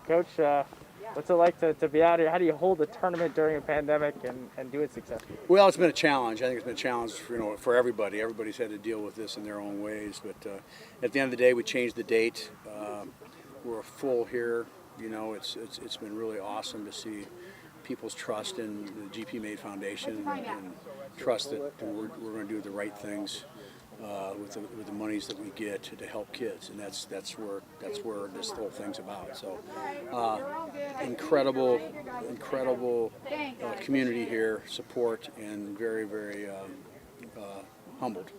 Coach, what's it like to be out here? How do you hold a tournament during a pandemic and do it successfully? Well, it's been a challenge. I think it's been a challenge for everybody. Everybody's had to deal with this in their own ways. But at the end of the day, we changed the date. We're full here. It's been really awesome to see people's trust in the GP Made Foundation and trust that we're going to do the right things with the monies that we get to help kids, and that's where this whole thing's about. So, incredible community here, support, and very humbled.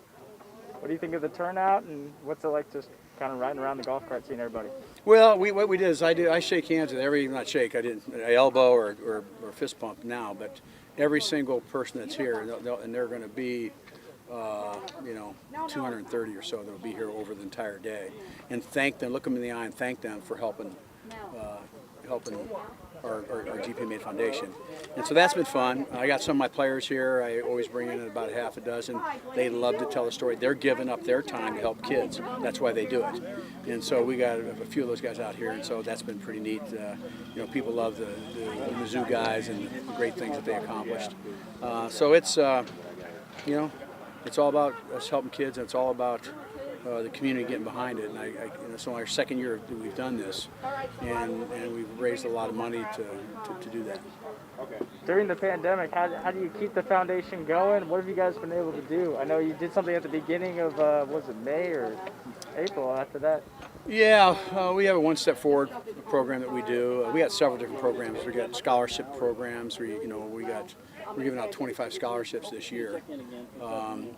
What do you think of the turnout, and what's it like just kind of riding around the golf cart seeing everybody? What we did is I shake hands with I elbow or fist pump now, but every single person that's here, and they're going to be 230 or so that'll be here over the entire day, and thank them, look them in the eye and thank them for helping our GP Made Foundation. And so that's been fun. I got some of my players here. I always bring in about a half a dozen. They love to tell a story. They're giving up their time to help kids. That's why they do it. And so we got a few of those guys out here, and so that's been pretty neat. People love the Mizzou guys and the great things that they accomplished. So it's it's all about us helping kids, and it's all about the community getting behind it. And it's only our second year that we've done this, and we've raised a lot of money to do that. During the pandemic, how do you keep the foundation going? What have you guys been able to do? I know you did something at the beginning of, was it May or April after that? Yeah, we have a One Step Forward program that we do. We got several different programs. We got scholarship programs. We're giving out 25 scholarships this year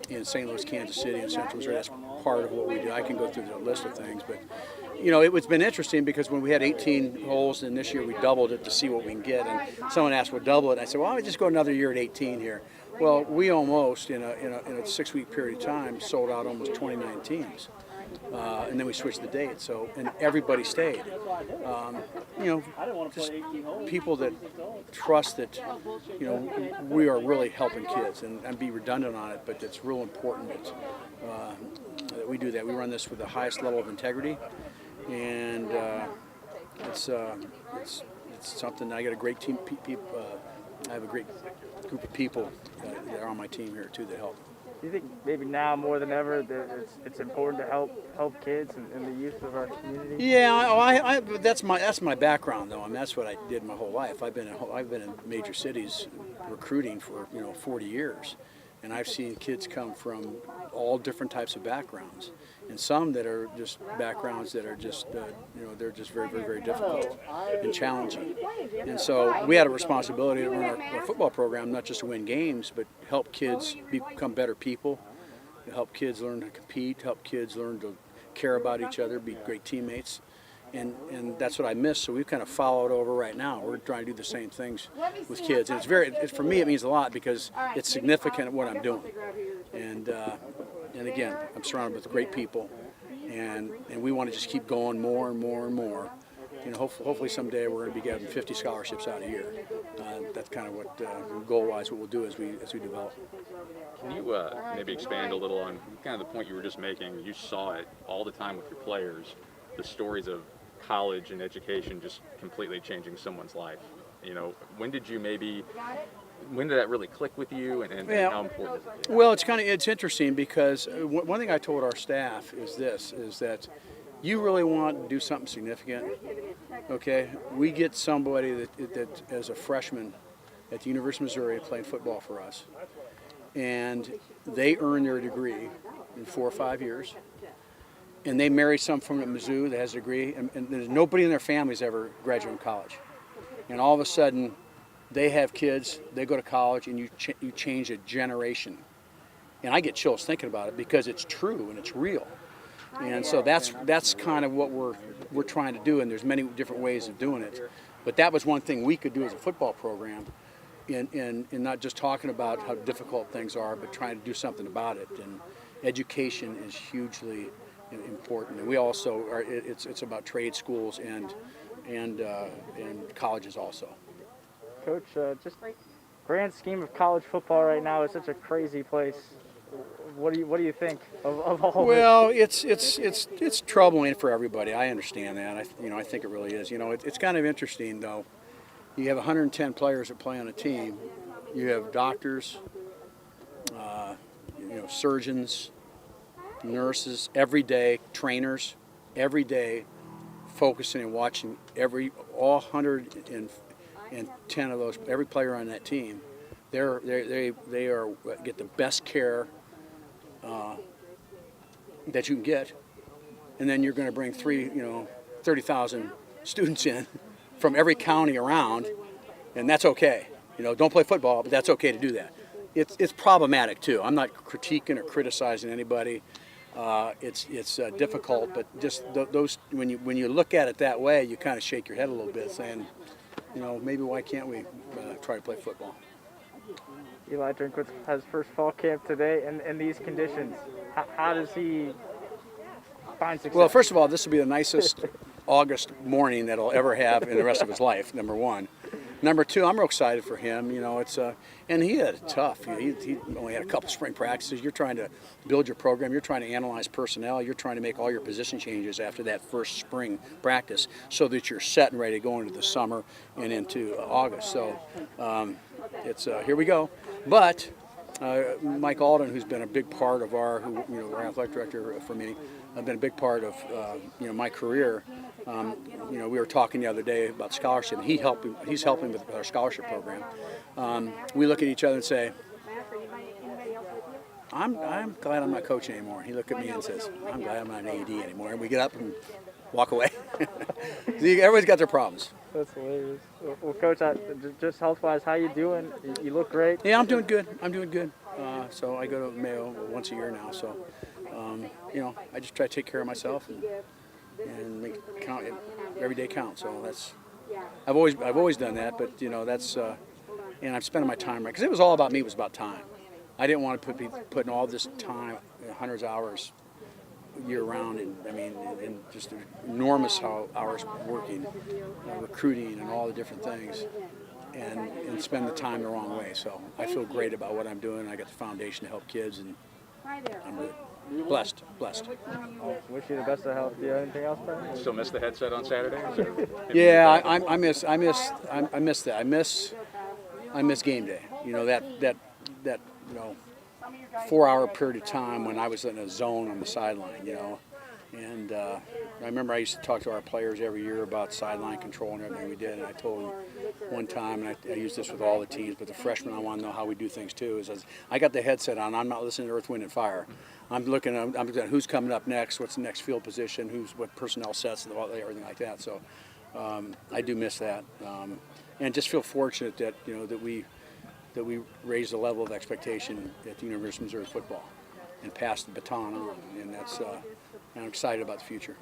in St. Louis, Kansas City, and Central Missouri. That's part of what we do. I can go through the list of things, but it's been interesting because when we had 18 holes, and this year we doubled it to see what we can get. And someone asked, "Well, double it?" And I said, "Well, why don't we just go another year at 18 here?" Well, we almost in a 6-week period of time sold out almost 29 teams. And then we switched the date, and everybody stayed. Just people that trust that, we are really helping kids, and I'd be redundant on it, but it's real important that we do that. We run this with the highest level of integrity, and it's something. I got a great team. I have a great group of people that are on my team here too that help. Do you think maybe now more than ever that it's important to help kids and the youth of our community? Yeah, that's my background though. I mean, that's what I did my whole life. I've been in major cities recruiting for 40 years, and I've seen kids come from all different types of backgrounds, and some that are just backgrounds that are just they're just very difficult and challenging. And so we had a responsibility to run our football program, not just to win games, but help kids become better people, help kids learn to compete, help kids learn to care about each other, be great teammates. And that's what I miss. So we've kind of followed over right now. We're trying to do the same things with kids, and for me it means a lot because it's significant what I'm doing. And again, I'm surrounded with great people, and we want to just keep going more and more and more. Hopefully someday we're going to be getting 50 scholarships out a year. That's kind of what goal-wise what we'll do as we develop. Can you maybe expand a little on kind of the point you were just making? You saw it all the time with your players, the stories of college and education just completely changing someone's life. When did that really click with you, and how important is it? Well, it's interesting because one thing I told our staff is that you really want to do something significant, okay? We get somebody that as a freshman at the University of Missouri playing football for us, and they earn their degree in 4 or 5 years, and they marry someone from Mizzou that has a degree, and there's nobody in their family's ever graduated from college. And all of a sudden, they have kids, they go to college, and you change a generation. And I get chills thinking about it because it's true and it's real. And so that's kind of what we're trying to do, and there's many different ways of doing it. But that was one thing we could do as a football program, in not just talking about how difficult things are, but trying to do something about it. And education is hugely important, and we also are. It's about trade schools and colleges also. Coach, just grand scheme of college football right now is such a crazy place. what do you think of all this? Well, it's troubling for everybody. I understand that. I think it really is. It's kind of interesting though. You have 110 players that play on a team. You have doctors, surgeons, nurses every day, trainers every day, focusing and watching all 110 of those, every player on that team. They get the best care that you can get, and then you're going to bring 30,000 students in from every county around, and that's okay. Don't play football, but that's okay to do that. It's problematic too. I'm not critiquing or criticizing anybody. It's difficult, but just those when you look at it that way, you kind of shake your head a little bit, saying, maybe why can't we try to play football? Eli Drinkwitz has first fall camp today in these conditions. How does he find success? Well, first of all, this will be the nicest August morning that he'll ever have in the rest of his life, number one. Number two, I'm real excited for him. And he had it tough. He only had a couple spring practices. You're trying to build your program. You're trying to analyze personnel. You're trying to make all your position changes after that first spring practice so that you're set and ready to go into the summer and into August. So here we go. But Mike Alden, who's been a big part of our athletic director for me, been a big part of my career. We were talking the other day about scholarship. He's helping with our scholarship program. We look at each other and say, I'm glad I'm not coaching anymore. He looked at me and says, I'm glad I'm not an AD anymore. And we get up and walk away. Everybody's got their problems. That's hilarious. Well, Coach, just health-wise, how you doing? You look great. Yeah, I'm doing good. So I go to Mayo once a year now. So, I just try to take care of myself and make every day count. So I've always done that. But and I'm spending my time right because it was all about me. It was about time. I didn't want to putting all this time, hundreds of hours year round, and just enormous hours working, recruiting, and all the different things, and spend the time the wrong way. So I feel great about what I'm doing. I got the foundation to help kids, and I'm good. Blessed. Wish you the best of health. Do you have anything else, Brian? Still miss the headset on Saturday? Yeah, I miss that. I miss game day. That 4-hour period of time when I was in a zone on the sideline, And I remember I used to talk to our players every year about sideline control and everything we did. And I told them one time, and I use this with all the teams, but the freshmen, I want to know how we do things too. I got the headset on. I'm not listening to Earth, Wind, and Fire. I'm looking at who's coming up next, what's the next field position, what personnel sets, and everything like that. So I do miss that, and just feel fortunate that that we raised the level of expectation at the University of Missouri football and passed the baton on, and I'm excited about the future.